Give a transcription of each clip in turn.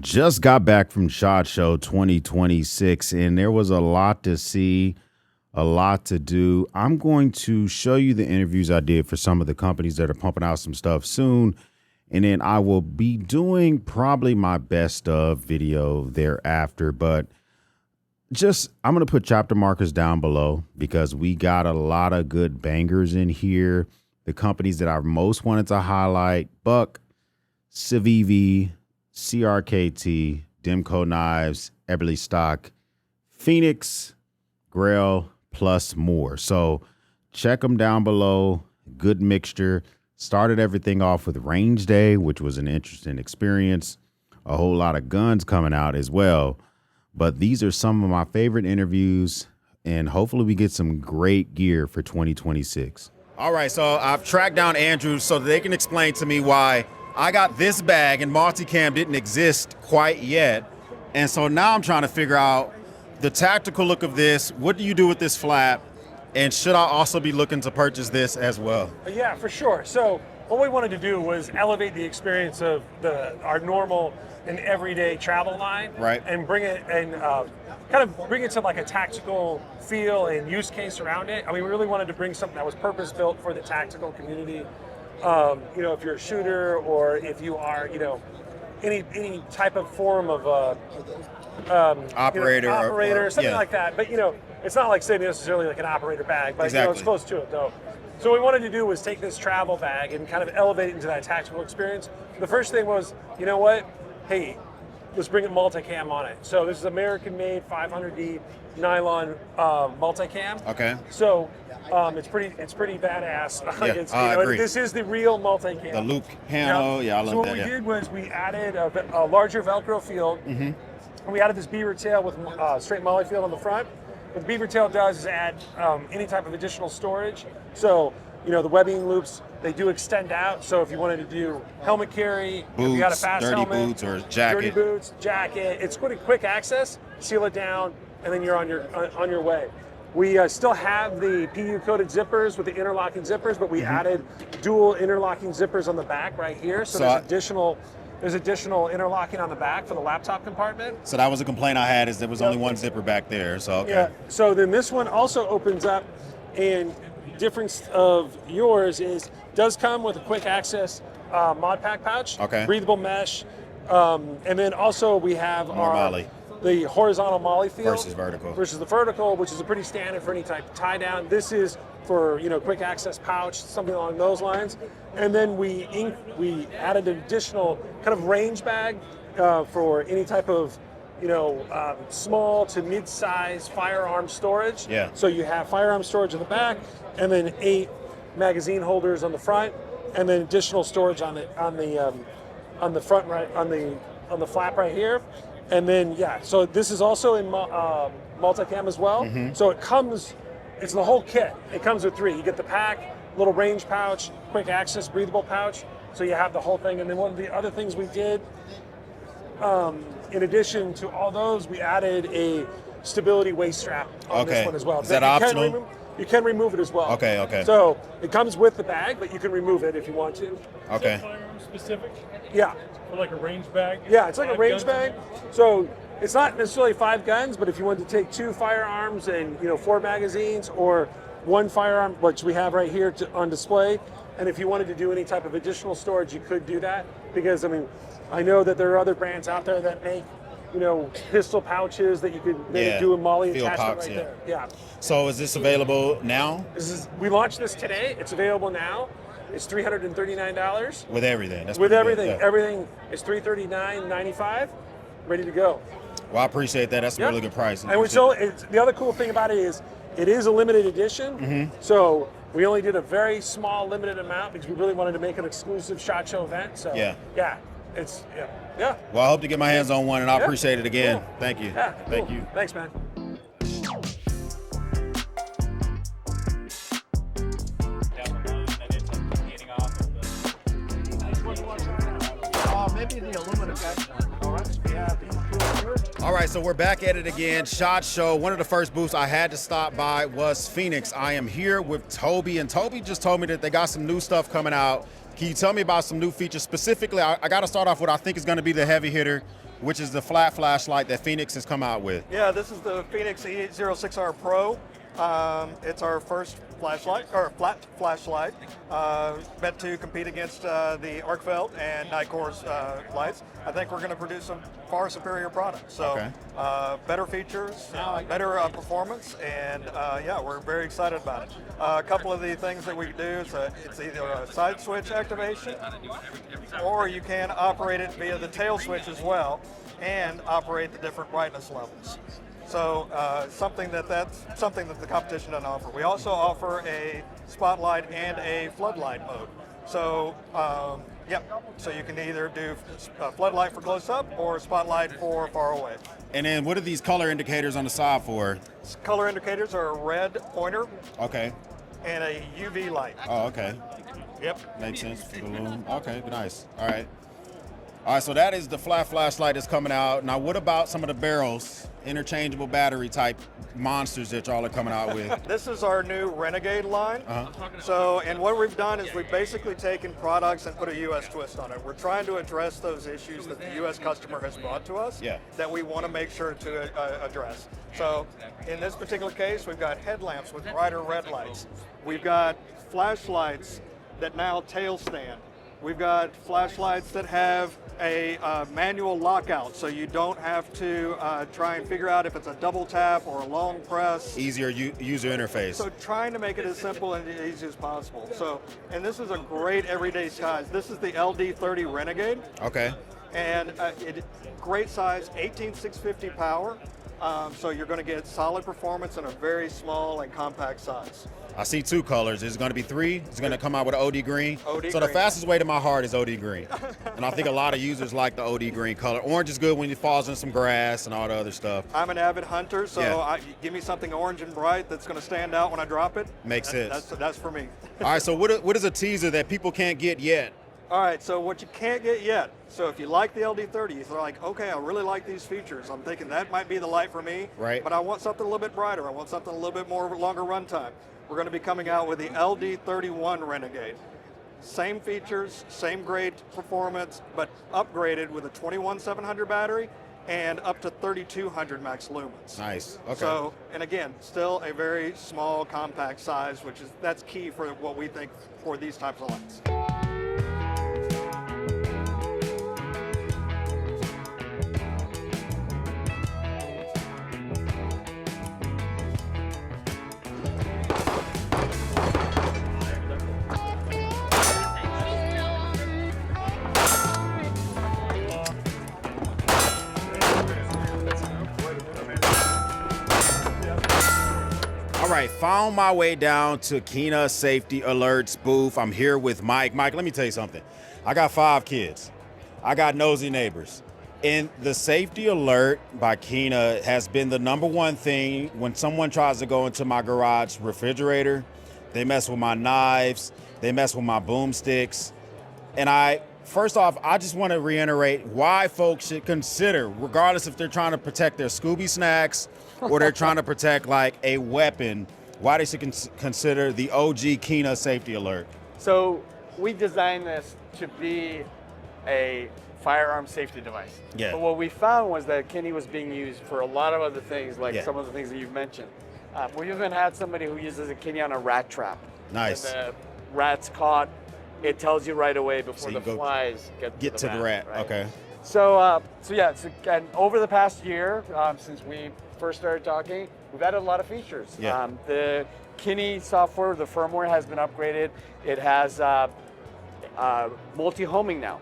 Just got back from SHOT Show 2026, and there was a lot to see, a lot to do. I'm going to show you the interviews I did for some of the companies that are pumping out some stuff soon, and then I will be doing probably my best of video thereafter. But I'm going to put chapter markers down below because we got a lot of good bangers in here. The companies that I most wanted to highlight: Buck, Civivi, CRKT, Demco Knives, Eberlestock, Fenix, Grayl, plus more. So check them down below. Good mixture. Started everything off with Range Day, which was an interesting experience. A whole lot of guns coming out as well. But these are some of my favorite interviews, and hopefully we get some great gear for 2026. All right, so I've tracked down Andrew so that they can explain to me why I got this bag and multicam didn't exist quite yet. And so now I'm trying to figure out the tactical look of this. What do you do with this flap? And should I also be looking to purchase this as well? Yeah, for sure. So what we wanted to do was elevate the experience of our normal and everyday travel line, right? And bring it and kind of bring it to like a tactical feel and use case around it. I mean, we really wanted to bring something that was purpose built for the tactical community. You know, if you're a shooter or if you are, you know, any type of form of operator, or something like that. But you know, it's not like saying necessarily like an operator bag, but you know, it's close to it though. So what we wanted to do was take this travel bag and kind of elevate it into that tactical experience. The first thing was, you know what? Hey, let's bring a multicam on it. So this is American-made 500D nylon multicam. Okay. So it's pretty badass. Yeah, I agree. This is the real multicam. The loop panel, yeah, I love that. So what we did was we added a larger Velcro field. Mm-hmm. And we added this beaver tail with straight molly field on the front. What the beaver tail does is add any type of additional storage. So, you know, the webbing loops, they do extend out. So if you wanted to do helmet carry, boots, if you got a fast dirty helmet, boots or jacket. Dirty boots, jacket. It's quick access. Seal it down, and then you're on your way. We still have the PU coated zippers with the interlocking zippers, but we added dual interlocking zippers on the back right here. So there's additional interlocking on the back for the laptop compartment. So that was a complaint I had, is there was only one zipper back there. So okay. Yeah. So then this one also opens up, and difference of yours does come with a quick access mod pack pouch. Okay. Breathable mesh, and then also we have the horizontal molly field versus the vertical, which is a pretty standard for any type of tie down. This is for, you know, quick access pouch, something along those lines. And then we added an additional kind of range bag for any type of, you know, small to mid-size firearm storage. Yeah. So you have firearm storage in the back, and then 8 magazine holders on the front, and then additional storage on the front right on the flap right here. And then so this is also in multicam as well. Mm-hmm. So it's the whole kit. It comes with 3. You get the pack, little range pouch, quick access breathable pouch. So you have the whole thing. And then one of the other things we did, in addition to all those, we added a stability waist strap on this one as well. Is that optional? You can remove it as well. Okay. So it comes with the bag, but you can remove it if you want to. Okay. Is that firearm specific? Yeah. Or like a range bag? Yeah, it's like a range bag. So it's not necessarily 5 guns, but if you wanted to take 2 firearms and, you know, 4 magazines, or 1 firearm, which we have right here on display, and if you wanted to do any type of additional storage, you could do that. Because, I mean, I know that there are other brands out there that make, you know, pistol pouches that you could maybe do a molly attachment right there. Yeah. So is this available now? We launched this today. It's available now. It's $339. With everything. That's with everything. good. Yeah. Everything is $339.95. Ready to go. Well, I appreciate that. That's a really good price. And the other cool thing about it is a limited edition. Mm-hmm. So we only did a very small limited amount because we really wanted to make an exclusive SHOT Show event. So yeah. Well, I hope to get my hands on one, and I appreciate it again. Cool. Thank you. Yeah, Thank cool. you. Thanks, man. Maybe the aluminum All right, so we're back at it again. SHOT Show. One of the first booths I had to stop by was Fenix. I am here with Toby, and Toby just told me that they got some new stuff coming out. Can you tell me about some new features? Specifically, I got to start off with I think is going to be the heavy hitter, which is the flat flashlight that Fenix has come out with. Yeah, this is the Fenix E06R Pro. It's our first flashlight, or flat flashlight, meant to compete against the Arcvelt and Nicor's lights. I think we're going to produce some far superior products. So, better features, better performance, and yeah, we're very excited about it. A couple of the things that we do is it's either a side switch activation, or you can operate it via the tail switch as well, and operate the different brightness levels. So something that's something that the competition doesn't offer. We also offer a spotlight and a floodlight mode. So so you can either do a floodlight for close up or a spotlight for far away. And then what are these color indicators on the side for? Color indicators are a red pointer. Okay. And a UV light. Oh, okay. Yep. Makes sense. Balloon. Okay, nice. All right. All right, so that is the flat flashlight that's coming out. Now, what about some of the barrels, interchangeable battery type monsters that y'all are coming out with? This is our new Renegade line. So, and what we've done is we've basically taken products and put a U.S. twist on it. We're trying to address those issues that the U.S. customer has brought to us that we want to make sure to address. So, in this particular case, we've got headlamps with brighter red lights. We've got flashlights that now tail stand. We've got flashlights that have a manual lockout, so you don't have to try and figure out if it's a double tap or a long press. Easier user interface. So trying to make it as simple and easy as possible. So, and this is a great everyday size. This is the LD30 Renegade. Okay. And great size, 18650 power. So you're going to get solid performance in a very small and compact size. I see two colors. Is it going to be three? It's going to come out with OD green. OD so green. The fastest way to my heart is OD green. And I think a lot of users like the OD green color. Orange is good when it falls in some grass and all the other stuff. I'm an avid hunter, so give me something orange and bright that's going to stand out when I drop it. Makes sense. That's for me. All right, so what is a teaser that people can't get yet? All right, so what you can't get yet. So if you like the LD30, you're like, okay, I really like these features. I'm thinking that might be the light for me. Right. But I want something a little bit brighter. I want something a little bit more longer runtime. We're going to be coming out with the LD31 Renegade. Same features, same great performance, but upgraded with a 21700 battery and up to 3200 max lumens. Nice. Okay. So, and again, still a very small, compact size, that's key for what we think for these types of lights. All right, found my way down to Kina Safety Alerts booth. I'm here with Mike. Mike, let me tell you something. I got 5 kids. I got nosy neighbors. And the Safety Alert by Kina has been the #1 thing when someone tries to go into my garage refrigerator. They mess with my knives. They mess with my boomsticks. And first off, I just want to reiterate why folks should consider, regardless if they're trying to protect their Scooby snacks or they're trying to protect like a weapon, why they should consider the OG Kina Safety Alert. So we designed this to be a firearm safety device. Yeah. But what we found was that Kini was being used for a lot of other things, like Yeah. some of the things that you've mentioned. We even had somebody who uses a Kini on a rat trap. Nice. When the rat's caught, it tells you right away before So the you go flies get to the rat. right? Okay. So and over the past year, since we first started talking, we've added a lot of features. Yeah. The Kini software, the firmware has been upgraded. It has multi-homing now.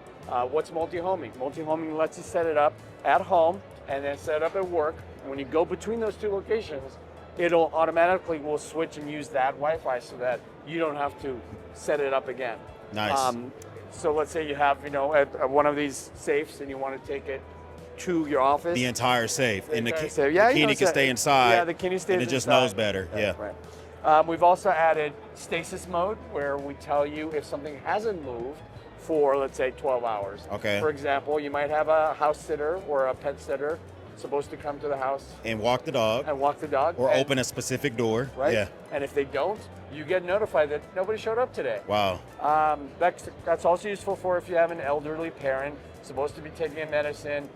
What's multi-homing? Multi-homing lets you set it up at home and then set it up at work. And when you go between those two locations, it'll automatically will switch and use that Wi-Fi so that you don't have to set it up again. Nice. So let's say you have, at one of these safes and you want to take it to your office. The entire safe. And the Yeah, Kini can stay inside. Yeah, the Kini stays and it just inside. knows better. Right, Yeah. Right. We've also added stasis mode where we tell you if something hasn't moved for, let's say, 12 hours. Okay. For example, you might have a house sitter or a pet sitter supposed to come to the house And walk the dog. and walk the dog. Or and- open a specific door. Right? Yeah. And if they don't, you get notified that nobody showed up today. Wow. That's also useful for if you have an elderly parent supposed to be taking a medicine,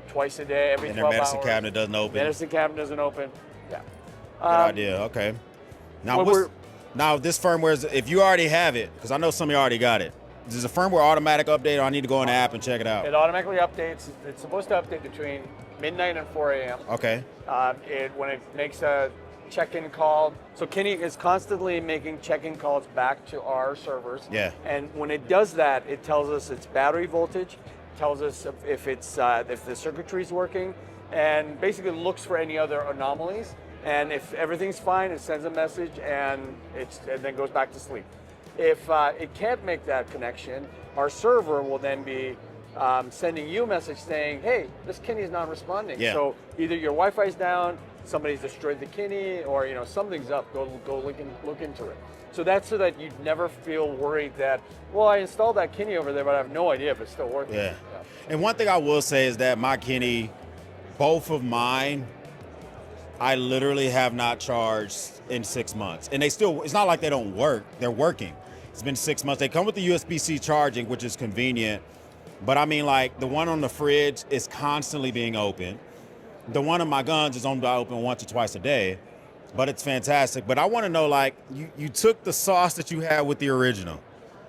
twice a day, every And 12 their medicine hours. cabinet doesn't open. Medicine cabinet doesn't open. Yeah. Good idea. Okay. Now, Well, now this firmware is, if you already have it, because I know some of you already got it. Is a firmware automatic update, or I need to go in the app and check it out? It automatically updates. It's supposed to update between midnight and 4 a.m. Okay. When it makes a check-in call. So Kenny is constantly making check-in calls back to our servers. Yeah. And when it does that, it tells us its battery voltage, tells us if the circuitry is working, and basically looks for any other anomalies. And if everything's fine, it sends a message and then goes back to sleep. If it can't make that connection, our server will then be sending you a message saying, hey, this Kenny is not responding. Yeah. So either your Wi-Fi's down, somebody's destroyed the Kenny, or something's up. Go look into it. So that's so that you never feel worried that, well, I installed that Kenny over there, but I have no idea if it's still working. Yeah. And one thing I will say is that my Kenny, both of mine, I literally have not charged in 6 months. And it's not like they don't work. They're working. It's been 6 months. They come with the USB-C charging, which is convenient. But I mean, like, the one on the fridge is constantly being opened. The one on my guns is only open once or twice a day. But it's fantastic. But I want to know, like, you took the sauce that you had with the original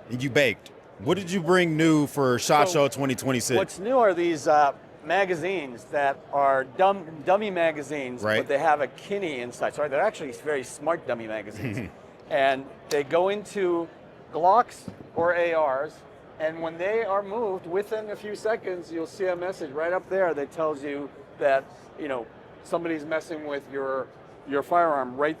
and you baked. What did you bring new for SHOT Show 2026? What's new are these magazines that are dummy magazines, right, but they have a Kenny inside. So they're actually very smart dummy magazines. And they go into Glocks or ARs, and when they are moved, within a few seconds, you'll see a message right up there that tells you that somebody's messing with your firearm right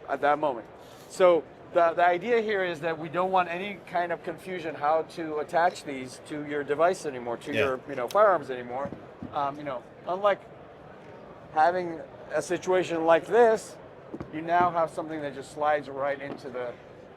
at that moment. So the idea here is that we don't want any kind of confusion how to attach these to your device anymore, to your firearms anymore. Unlike having a situation like this, you now have something that just slides right into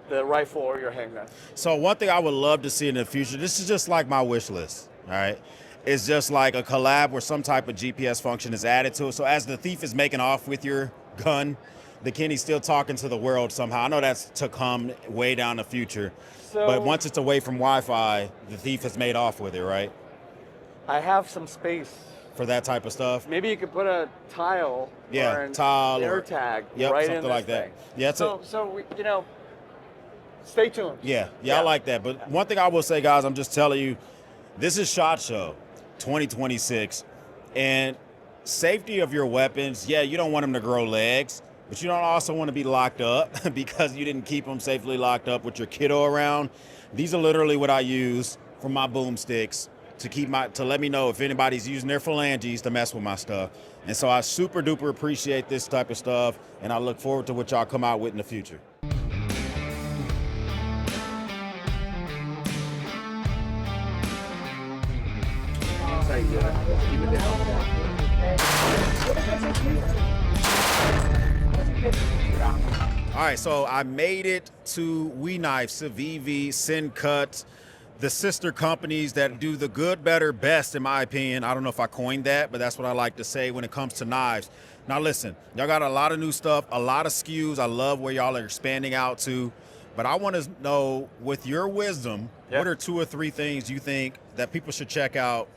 the rifle or your handgun. So one thing I would love to see in the future, this is just like my wish list, all right? It's just like a collab where some type of GPS function is added to it. So as the thief is making off with your gun, the Kenny's still talking to the world somehow. I know that's to come way down the future. But once it's away from Wi-Fi, the thief has made off with it, right? I have some space for that type of stuff. Maybe you could put a tile or an tile air or tag yep, right something in like this that. thing. Yeah, so we, stay tuned. Yeah, I like that. But one thing I will say, guys, I'm just telling you, this is SHOT Show 2026, and safety of your weapons. Yeah, you don't want them to grow legs, but you don't also want to be locked up because you didn't keep them safely locked up with your kiddo around. These are literally what I use for my boomsticks to let me know if anybody's using their phalanges to mess with my stuff. And so I super duper appreciate this type of stuff, and I look forward to what y'all come out with in the future. All right, so I made it to We Knife, Civivi, Syncut, the sister companies that do the good, better, best, in my opinion. I don't know if I coined that, but that's what I like to say when it comes to knives. Now listen, y'all got a lot of new stuff, a lot of SKUs. I love where y'all are expanding out to, but I want to know, with your wisdom, what are 2 or 3 things you think that people should check out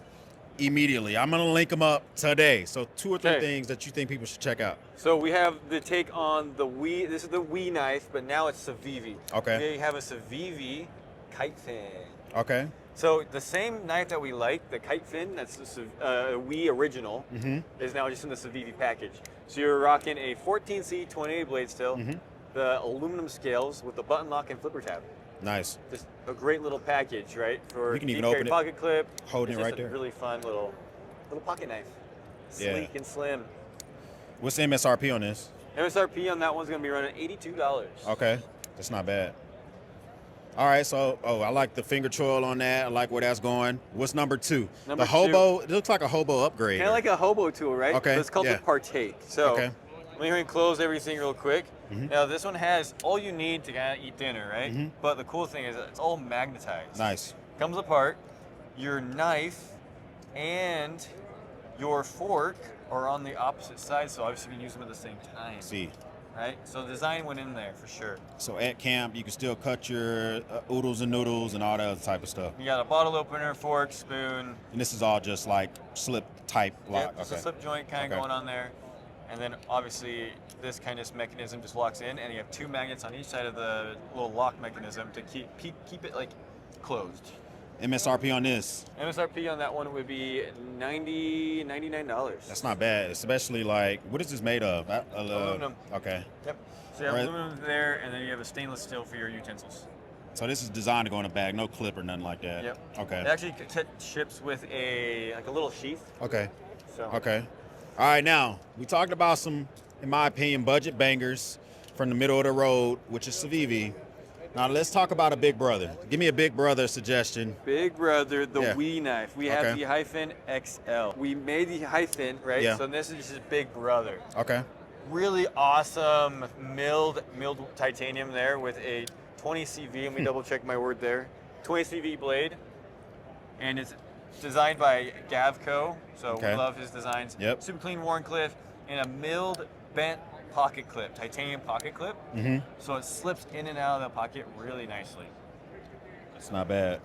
immediately? I'm going to link them up today. So 2 or 3 things that you think people should check out. So we have the take on the this is the We Knife, but now it's Civivi. Okay. We have a Civivi kite fin. Okay. So the same knife that we like, the kite fin, that's the We original, is now just in the Civivi package. So you're rocking a 14C 28 blade still, the aluminum scales with the button lock and flipper tab. Nice. Just a great little package, right? For you can even deep carry open it. Pocket clip. Holding it right there. Really fun little pocket knife. Sleek and slim. What's the MSRP on this? MSRP on that one's gonna be running $82. Okay, that's not bad. All right, so I like the finger choil on that. I like where that's going. What's number 2? Number the hobo. It looks like a hobo upgrade. Kind of like a hobo tool, right? Okay. So it's called the Partake. So let me go ahead and close everything real quick. Now this one has all you need to kind of eat dinner, right? But the cool thing is that it's all magnetized. Nice. Comes apart. Your knife and your fork are on the opposite side, so obviously you can use them at the same time. See. Right? So the design went in there for sure. So at camp, you can still cut your oodles and noodles and all that other type of stuff. You got a bottle opener, fork, spoon. And this is all just like type lock. Yep, it's a slip joint kind of going on there. And then obviously this kind of mechanism just locks in, and you have 2 magnets on each side of the little lock mechanism to keep it like closed. MSRP on this? MSRP on that one would be $99. That's not bad, especially like, what is this made of? Aluminum. Okay. Yep. So you have aluminum there, and then you have a stainless steel for your utensils. So this is designed to go in a bag, no clip or nothing like that. Yep. Okay. It actually ships with a little sheath. Okay. So. Okay. All right, now we talked about some, in my opinion, budget bangers from the middle of the road, which is Civivi. Now let's talk about a big brother. Give me a big brother suggestion. Big brother, the Wii knife. We have Okay. the Hyphen XL. We made the Hyphen, right? Yeah. So this is just big brother. Okay. Really awesome milled titanium there with a 20 CV. Let me double check my word there. 20 CV blade, and it's designed by Gavco. So we love his designs. Yep. Super clean Warncliffe and a milled bent pocket clip, titanium pocket clip. So it slips in and out of the pocket really nicely. That's not bad.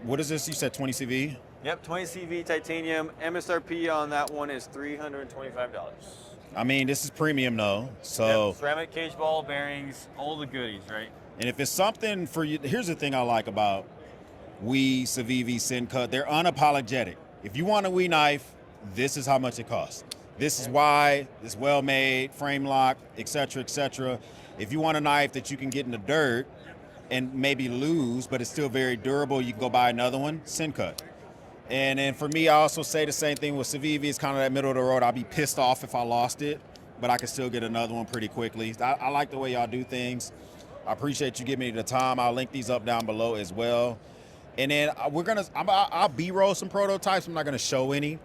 What is this? You said 20 CV? Yep, 20 CV titanium. MSRP on that one is $325. I mean, this is premium though. So Yep, ceramic cage ball bearings, all the goodies, right? And if it's something for you, here's the thing I like about Wii, Civivi, Sencut. They're unapologetic. If you want a Wii knife, this is how much it costs. This is why it's well made, frame lock, etc., etc. If you want a knife that you can get in the dirt and maybe lose, but it's still very durable, you can go buy another one, Sencut. And then for me, I also say the same thing with Civivi. It's kind of that middle of the road. I'll be pissed off if I lost it, but I can still get another one pretty quickly. I like the way y'all do things. I appreciate you giving me the time. I'll link these up down below as well. And then I'll B-roll some prototypes. I'm not gonna show any,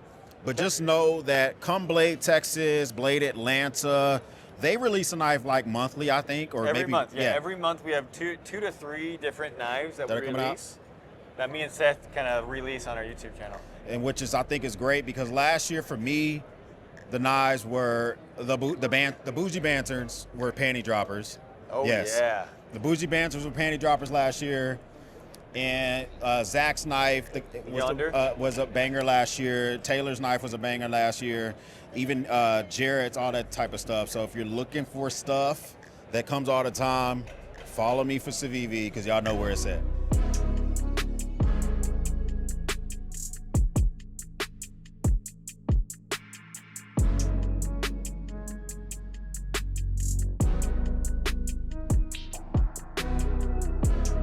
but just know that come Blade Texas, Blade Atlanta, they release a knife like monthly, I think, or every maybe month. Yeah, every month we have two to three different knives that we release. That me and Seth kind of release on our YouTube channel. And which is, I think, is great because last year for me, the knives were the bougie banters were panty droppers. Oh yes. Yeah. The bougie banters were panty droppers last year, and Zach's knife was a banger last year. Taylor's knife was a banger last year. Even Jarrett's, all that type of stuff. So if you're looking for stuff that comes all the time, follow me for Civivi because y'all know where it's at.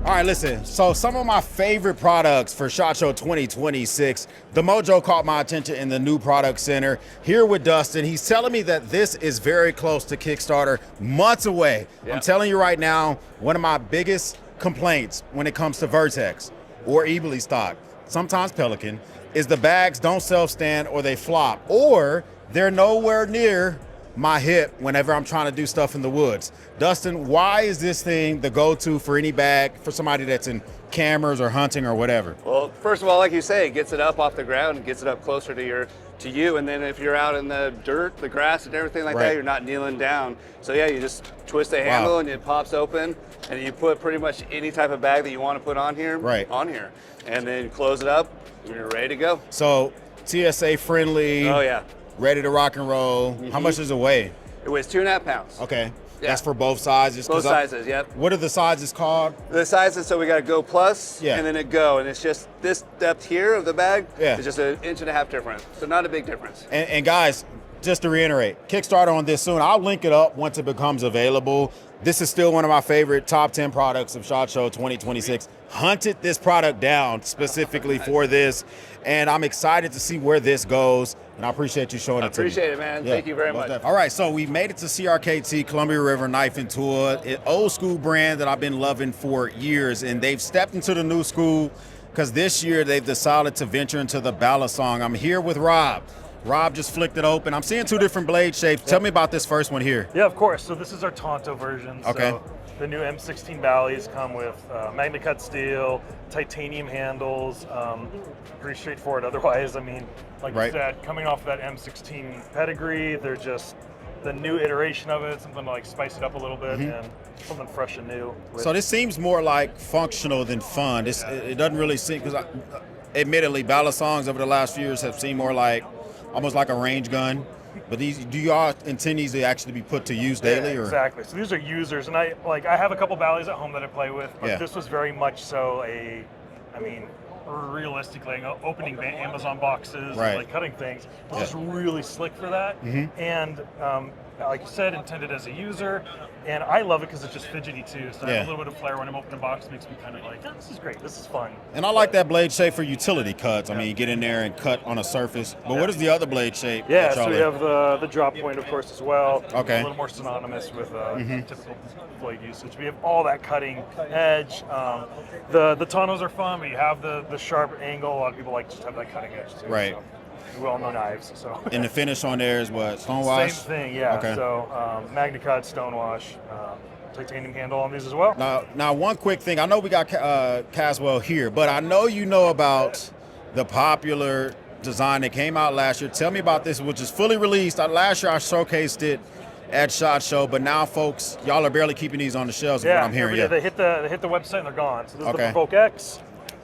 All right, listen, so some of my favorite products for SHOT Show 2026, the Mojoh caught my attention in the new product center. Here with Dustin, he's telling me that this is very close to Kickstarter, months away. Yeah. I'm telling you right now, one of my biggest complaints when it comes to Vertex or Eberlestock, sometimes Pelican, is the bags don't self-stand or they flop, or they're nowhere near my hip whenever I'm trying to do stuff in the woods. Dustin, why is this thing the go-to for any bag for somebody that's in cameras or hunting or whatever? Well, first of all, like you say, it gets it up off the ground and gets it up closer to you, and then if you're out in the dirt, the grass and everything like that, you're not kneeling down. So yeah, you just twist the handle and it pops open, and you put pretty much any type of bag that you want to put on here, on here, and then close it up and you're ready to go. So TSA friendly. Oh yeah. Ready to rock and roll. How much does it weigh? It weighs 2.5 pounds. Okay. Yeah. That's for both sizes? Both sizes, yep. What are the sizes called? The sizes, so we got a Go Plus and then a Go, and it's just this depth here of the bag is just 1.5 inches difference, so not a big difference. And guys, just to reiterate, Kickstarter on this soon. I'll link it up once it becomes available. This is still one of my favorite top 10 products of SHOT Show 2026. Hunted this product down specifically for this, and I'm excited to see where this goes, and I appreciate you showing it to me. I appreciate it, man. Thank you very much. All right, so we made it to CRKT, Columbia River Knife and Tool, an old school brand that I've been loving for years, and they've stepped into the new school because this year they've decided to venture into the balisong. I'm here with Rob. Rob just flicked it open. I'm seeing two different blade shapes. Tell me about this first one here. Yeah, of course. So this is our Tonto version. Okay. So the new M16 Bally's come with magna cut steel, titanium handles, pretty straightforward. Otherwise, I mean, like you said, coming off of that M16 pedigree, they're just the new iteration of it, something to like spice it up a little bit and something fresh and new. So this seems more like functional than fun. It doesn't really seem, because admittedly, ballad songs over the last few years have seemed more like almost like a range gun. But do y'all intend these to actually be put to use daily? Yeah, or? exactly. So these are users, and I have a couple Bally's at home that I play with, but this was very much so realistically, opening Amazon boxes, and, like cutting things. It was really slick for that, and like you said, intended as a user. And I love it because it's just fidgety too. So I have a little bit of flair when I'm opening a box. It makes me kind of like, this is great. This is fun. And I like that blade shape for utility cuts. I mean, you get in there and cut on a surface. But what is the other blade shape? Yeah, so we have the drop point, of course, as well. Okay. A little more synonymous with typical blade usage. We have all that cutting edge. The Tanos are fun, but you have the sharp angle. A lot of people like just have that cutting edge too. Right. So. We all know knives, so. And the finish on there is what? Stonewash? Same thing, yeah. Okay. So MagnaCut, Stonewash, titanium handle on these as well. Now, one quick thing. I know we got Caswell here, but I know you know about the popular design that came out last year. Tell me about this, which is fully released. Last year I showcased it at SHOT Show, but now, folks, y'all are barely keeping these on the shelves. Is what I'm hearing. They hit the website and they're gone. So this is the Provoke X,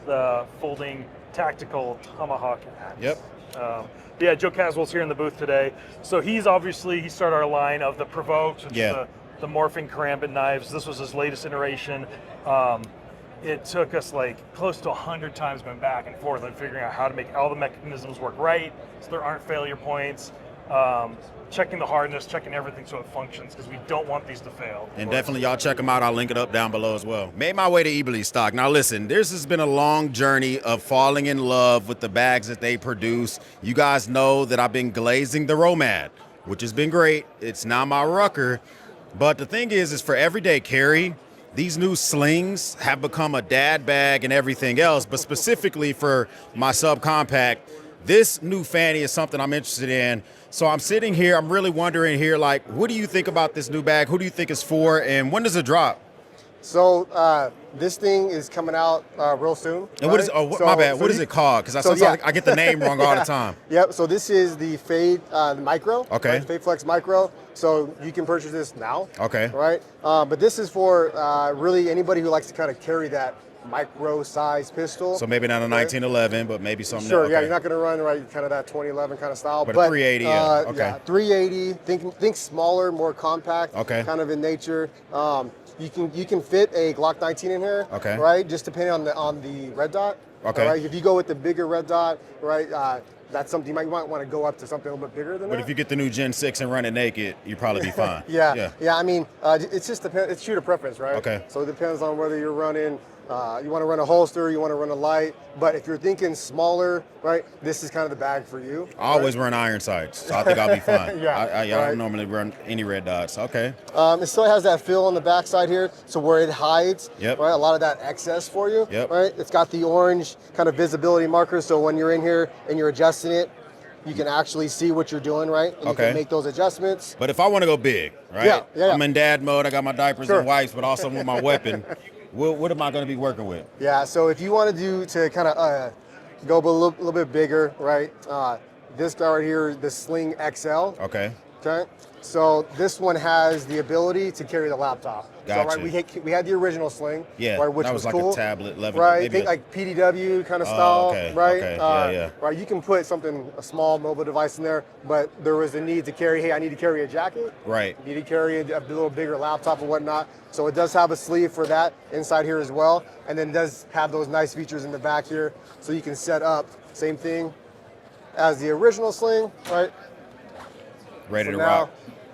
the folding tactical tomahawk axe. Yep. Yeah, Joe Caswell's here in the booth today. So he started our line of the Provokes, which is the morphing karambit knives. This was his latest iteration. It took us like close to 100 times going back and forth and figuring out how to make all the mechanisms work right, so there aren't failure points. Checking the hardness, checking everything so it functions, because we don't want these to fail. And definitely y'all check them out. I'll link it up down below as well. Made my way to Eberlestock. Now listen, this has been a long journey of falling in love with the bags that they produce. You guys know that I've been glazing the Romad, which has been great. It's now my Rucker. But the thing is for everyday carry, these new slings have become a dad bag and everything else, but specifically for my subcompact, this new fanny is something I'm interested in. So I'm sitting here, I'm really wondering here, like, what do you think about this new bag? Who do you think it's for, and when does it drop? So this thing is coming out real soon. And what is? Oh, my bad. What is it called? Because I get the name wrong all the time. Yep. So this is the Fade Micro. Okay. Right? Fade Flex Micro. So you can purchase this now. Okay. Right. But this is for really anybody who likes to kind of carry that micro size pistol. So maybe not a 1911, but maybe something. Sure. Okay. Yeah. You're not going to run kind of that 2011 kind of style. But a 380. Yeah. Okay. Yeah. 380. Think smaller, more compact. Okay. Kind of in nature. You can fit a Glock 19 in here, okay, right? Just depending on the red dot. Okay. Right? If you go with the bigger red dot, right, that's something you might want to go up to something a little bit bigger than that. But if you get the new Gen 6 and run it naked, you'd probably be fine. Yeah. I mean, it's just it's shooter preference, right? Okay. So it depends on whether you're running. You want to run a holster, you want to run a light, but if you're thinking smaller, right, this is kind of the bag for you. I always run iron sights, so I think I'll be fine. I right. don't normally run any red dots. Okay. It still has that fill on the backside here, so where it hides, yep, right, a lot of that excess for you. Yep. Right. It's got the orange kind of visibility markers, so when you're in here and you're adjusting it, you can actually see what you're doing, right? And you can make those adjustments. But if I want to go big, right? Yeah. I'm in dad mode. I got my diapers and wipes, but also with my weapon. What am I going to be working with? Yeah, so if you want to kind of go a little bit bigger, right? This guy right here, the Sling XL. Okay. Okay. So this one has the ability to carry the laptop. Gotcha. So right, we had the original Sling. Yeah. Right, which that was like cool. a tablet level. Right. Think like PDW kind of style. Okay. Right. Okay. Yeah. Right. You can put a small mobile device in there, but there was a need to carry. Hey, I need to carry a jacket. Right. You need to carry a little bigger laptop and whatnot. So it does have a sleeve for that inside here as well, and then it does have those nice features in the back here, so you can set up same thing as the original Sling, right? Ready to now, rock.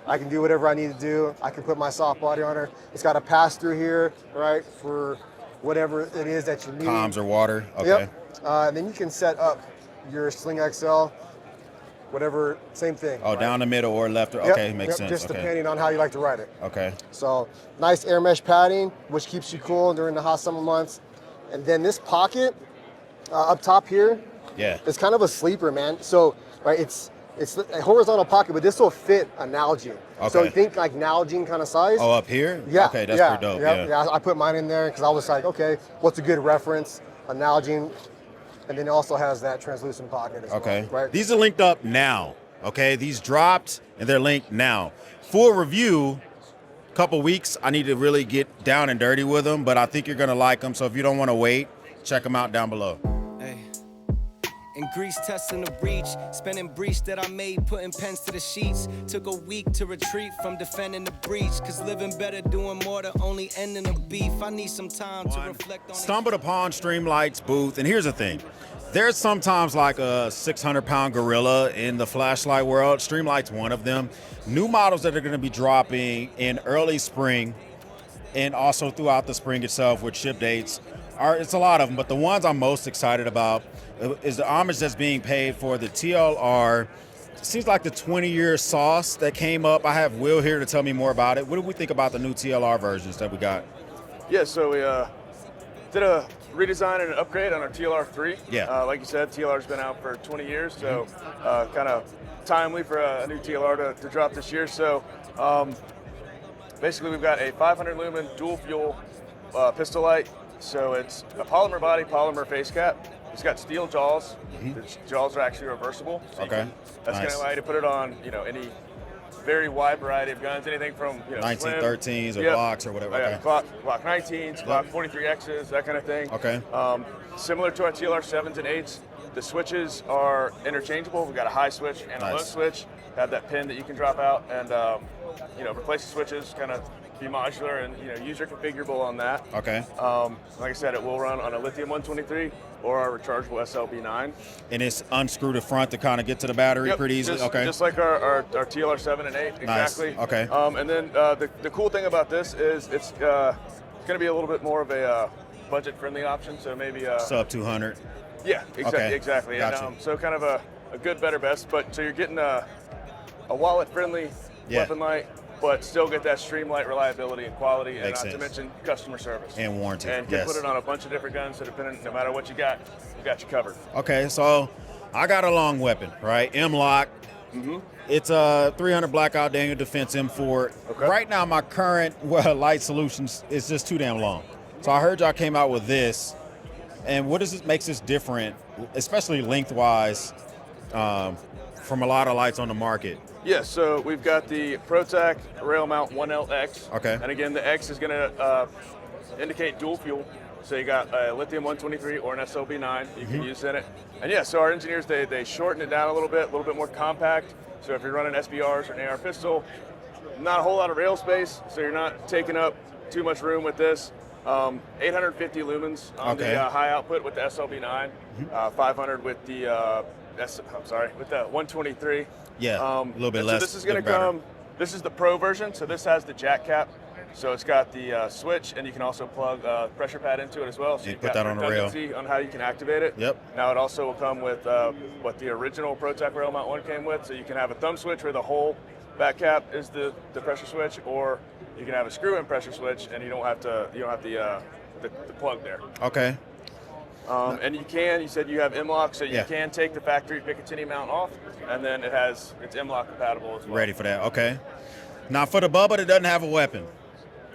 I can do whatever I need to do. I can put my soft body on her. It's got a pass through here, right, for whatever it is that you need. Comms or water. Okay. Yep. Then you can set up your Sling XL, whatever, same thing. Oh, right? Down the middle or left. Okay, makes sense. Just depending on how you like to ride it. Okay. So nice air mesh padding, which keeps you cool during the hot summer months. And then this pocket up top here, it's kind of a sleeper, man. So right, it's a horizontal pocket, but this will fit a Nalgene. Okay. So think like Nalgene kind of size. Oh, up here? Yeah. Okay, that's pretty dope. Yeah, I put mine in there because I was like, okay, what's a good reference? A Nalgene. And then it also has that translucent pocket as well. Right? These are linked up now. Okay, these dropped and they're linked now. For review, couple weeks, I need to really get down and dirty with them, but I think you're gonna like them. So if you don't want to wait, check them out down below. Hey, And grease testing the breach, spending breach that I made, putting pens to the sheets. Took a week to retreat from defending the breach, cause living better, doing more, the only ending the beef. I need some time to reflect on Stumbled upon Streamlight's booth, and here's the thing. There's sometimes like a 600-pound gorilla in the flashlight world. Streamlight's one of them. New models that are gonna be dropping in early spring and also throughout the spring itself with ship dates. It's a lot of them, but the ones I'm most excited about is the homage that's being paid for the TLR. Seems like the 20-year sauce that came up. I have Will here to tell me more about it. What do we think about the new TLR versions that we got? Yeah, so we did a redesign and an upgrade on our TLR 3. Yeah. Like you said, TLR's been out for 20 years, so kind of timely for a new TLR to drop this year. So basically we've got a 500 lumen dual fuel pistol light. So it's a polymer body, polymer face cap. It's got steel jaws. The jaws are actually reversible. So that's going to allow you to put it on, any very wide variety of guns, anything from 1913s or Glocks or whatever. Okay. Glock 19s, Glock 43Xs, that kind of thing. Okay. Similar to our TLR 7s and 8s, the switches are interchangeable. We've got a high switch and a low switch. Have that pin that you can drop out and replace the switches, kind of be modular and user configurable on that. Okay. Like I said, it will run on a lithium 123 or our rechargeable SLB9. And it's unscrewed the front to kind of get to the battery pretty easily. Just like our TLR 7 and 8, exactly. Nice. Okay. And then the cool thing about this is it's going to be a little bit more of a budget-friendly option. So maybe sub 200. Yeah, exactly. Gotcha. And so kind of a good, better, best. But so you're getting a wallet-friendly weapon light, but still get that Streamlight reliability and quality, and not to mention customer service and warranty. And can put it on a bunch of different guns. So depending, no matter what you got you covered. Okay, so I got a long weapon, right? M-Lock. It's a 300 Blackout Daniel Defense M4. Okay. Right now, my current light solutions is just too damn long. So I heard y'all came out with this, and what makes this different, especially lengthwise, from a lot of lights on the market? Yeah, so we've got the ProTac rail mount 1LX. Okay. And again, the X is going to indicate dual fuel. So you got a lithium 123 or an SLB9 you can use in it. And yeah, so our engineers, they shorten it down a little bit more compact. So if you're running SBRs or an AR pistol, not a whole lot of rail space, so you're not taking up too much room with this. 850 lumens on the high output with the SLB9, 500 with the with the 123. Yeah, a little bit less. So this is going to come. This is the Pro version. So this has the jack cap. So it's got the switch, and you can also plug pressure pad into it as well. So you put that on the rail. On how you can activate it. Yep. Now it also will come with what the original ProTac rail mount 1 came with. So you can have a thumb switch where the whole back cap is the pressure switch, or you can have a screw-in pressure switch, and you don't have the plug there. Okay. And you said you have M-Lock, so you can take the factory Picatinny mount off, and then it's M-Lock compatible as well. Ready for that, okay. Now for the Bubba that doesn't have a weapon.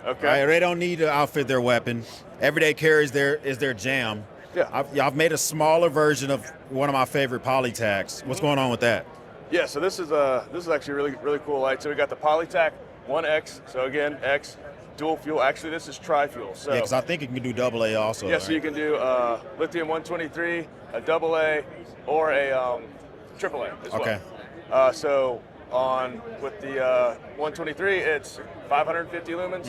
Okay. Right, they don't need to outfit their weapon. Everyday carry is their jam. Yeah. I've made a smaller version of one of my favorite Polytacs. What's going on with that? Yeah, so this is actually really, really cool light. So we got the Polytac 1X, so again, X, dual fuel. Actually, this is tri-fuel. So, yeah, because I think you can do AA also. Yeah, right? So you can do lithium 123, a AA, or a AAA as well. Okay. So with the 123, it's 550 lumens,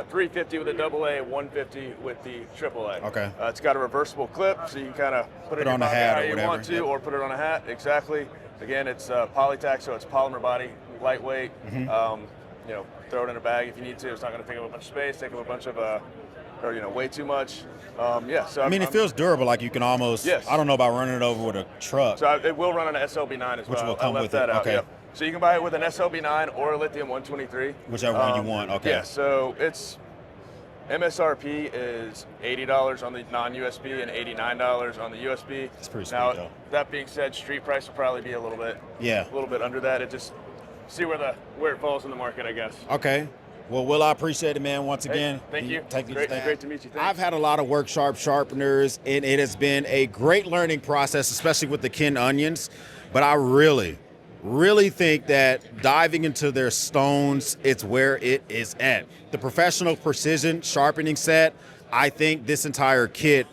350 with a AA, 150 with the AAA. Okay. It's got a reversible clip, so you can kind of put it in on your a pocket hat how or you whatever. want to, or put it on a hat. Exactly. Again, it's Polytac, so it's polymer body, lightweight. Throw it in a bag if you need to. It's not going to take up a bunch of space, take up a bunch of, way too much. So it feels durable, like you can almost. Yes. I don't know about running it over with a truck. So it will run on an SLB9 as well. Which will come with it. Out. Okay. Yep. So you can buy it with an SLB9 or a lithium 123. Whichever one you want. Okay. Yeah. So it's MSRP is $80 on the non-USB and $89 on the USB. It's pretty sweet, now, though. That being said, street price will probably be a little bit under that. It just see where it falls in the market, I guess. Okay. Well, Will, I appreciate it, man. Once again, thank you. Great to meet you. Thanks. I've had a lot of Worksharp sharpeners, and it has been a great learning process, especially with the Kin onions. But I really think that diving into their stones, it's where it is at. The professional precision sharpening set, I think this entire kit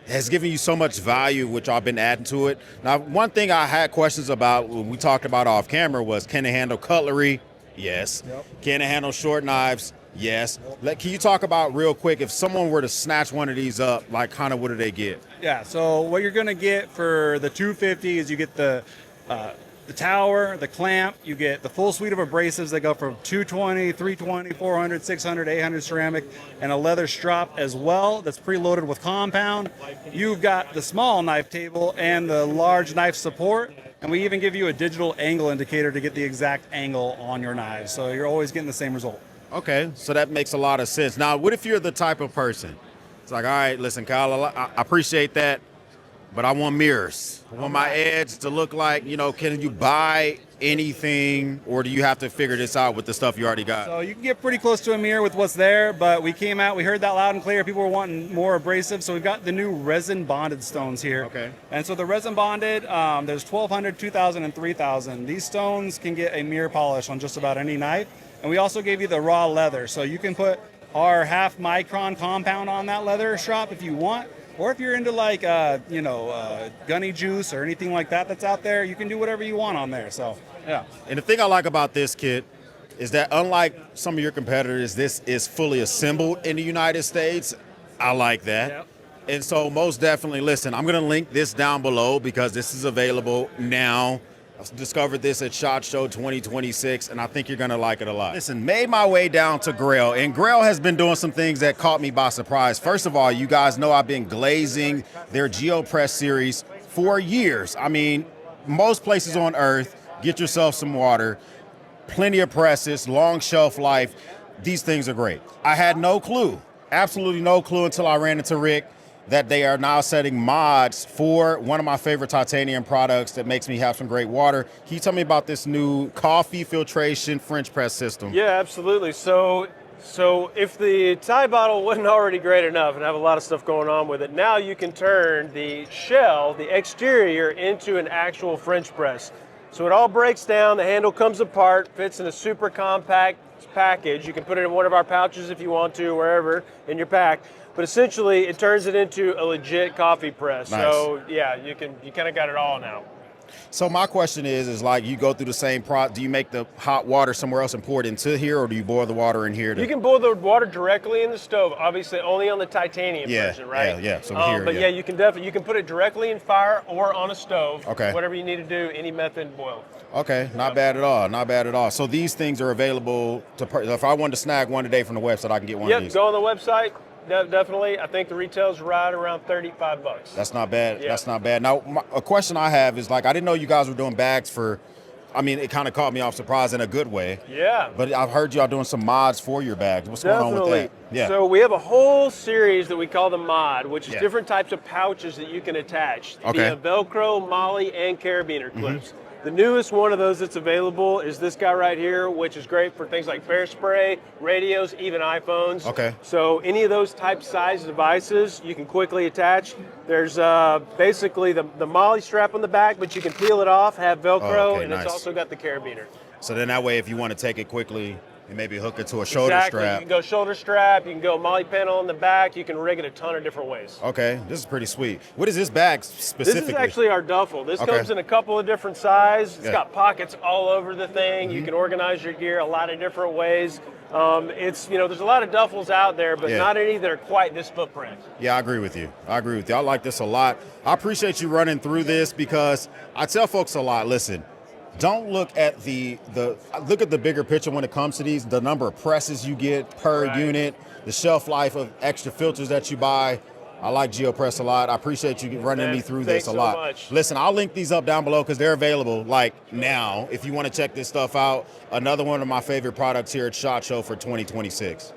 has given you so much value, which I've been adding to it. Now, one thing I had questions about when we talked about off camera was, can it handle cutlery? Yes. Yep. Can it handle short knives? Yes. Can you talk about real quick, if someone were to snatch one of these up, like kind of what do they get? Yeah, so what you're gonna get for the 250 is you get the tower, the clamp, you get the full suite of abrasives that go from 220, 320, 400, 600, 800 ceramic, and a leather strop as well that's preloaded with compound. You've got the small knife table and the large knife support, and we even give you a digital angle indicator to get the exact angle on your knives, so you're always getting the same result. Okay, so that makes a lot of sense. Now, what if you're the type of person, it's like, all right, listen, Kyle, I appreciate that, but I want mirrors. I want my edge to look like, can you buy anything, or do you have to figure this out with the stuff you already got? So you can get pretty close to a mirror with what's there, but we came out, we heard that loud and clear. People were wanting more abrasive, so we've got the new resin bonded stones here. Okay. And so the resin bonded, there's 1,200, 2,000, and 3,000. These stones can get a mirror polish on just about any knife. And we also gave you the raw leather, so you can put our 0.5 micron compound on that leather strop if you want. Or if you're into like, gunny juice or anything like that that's out there, you can do whatever you want on there. So, yeah. And the thing I like about this kit is that unlike some of your competitors, this is fully assembled in the United States. I like that. Yep. And so most definitely, listen, I'm going to link this down below because this is available now. I discovered this at SHOT Show 2026, and I think you're going to like it a lot. Listen, made my way down to Grayl, and Grayl has been doing some things that caught me by surprise. First of all, you guys know I've been glazing their GeoPress series for years. I mean, most places on Earth, get yourself some water, plenty of presses, long shelf life. These things are great. I had no clue, absolutely no clue until I ran into Rick, that they are now setting mods for one of my favorite titanium products that makes me have some great water. Can you tell me about this new coffee filtration French press system? Yeah, absolutely. So if the Thai bottle wasn't already great enough and have a lot of stuff going on with it, now you can turn the shell, the exterior, into an actual French press. So it all breaks down, the handle comes apart, fits in a super compact package. You can put it in one of our pouches if you want to, wherever in your pack. But essentially, it turns it into a legit coffee press. Nice. So yeah, you kind of got it all now. So my question is like, you go through the same do you make the hot water somewhere else and pour it into here, or do you boil the water in here? You can boil the water directly in the stove, obviously only on the titanium version, right? Yeah. So here, but yeah, you can put it directly in fire or on a stove. Okay. Whatever you need to do, any method, boil. Okay, not bad at all. Not bad at all. So these things are available if I wanted to snag one today from the website, I can get one of these. Yep, go on the website. Definitely. I think the retail's right around $35. That's not bad. Yeah. That's not bad. Now, a question I have is like, I didn't know you guys were doing bags for, it kind of caught me off surprise in a good way. Yeah. But I've heard y'all doing some mods for your bags. What's going on with that? Yeah. So we have a whole series that we call the mod, which is different types of pouches that you can attach via Velcro, Molly, and carabiner clips. Mm-hmm. The newest one of those that's available is this guy right here, which is great for things like bear spray, radios, even iPhones. Okay. So any of those type size devices, you can quickly attach. There's basically the Molly strap on the back, but you can peel it off, have Velcro, and nice. It's also got the carabiner. So then that way, if you want to take it quickly, and maybe hook it to a shoulder strap. You can go shoulder strap, you can go Molly panel on the back, you can rig it a ton of different ways. Okay, this is pretty sweet. What is this bag specifically? This is actually our duffel. This comes in a couple of different sizes. It's got pockets all over the thing. You can organize your gear a lot of different ways. There's a lot of duffels out there, but not any that are quite this footprint. Yeah, I agree with you. I like this a lot. I appreciate you running through this because I tell folks a lot, listen, don't look at look at the bigger picture when it comes to these, the number of presses you get per unit, the shelf life of extra filters that you buy. I like GeoPress a lot. I appreciate you running me through this a lot. Much. Listen, I'll link these up down below because they're available like now if you want to check this stuff out. Another one of my favorite products here at SHOT Show for 2026.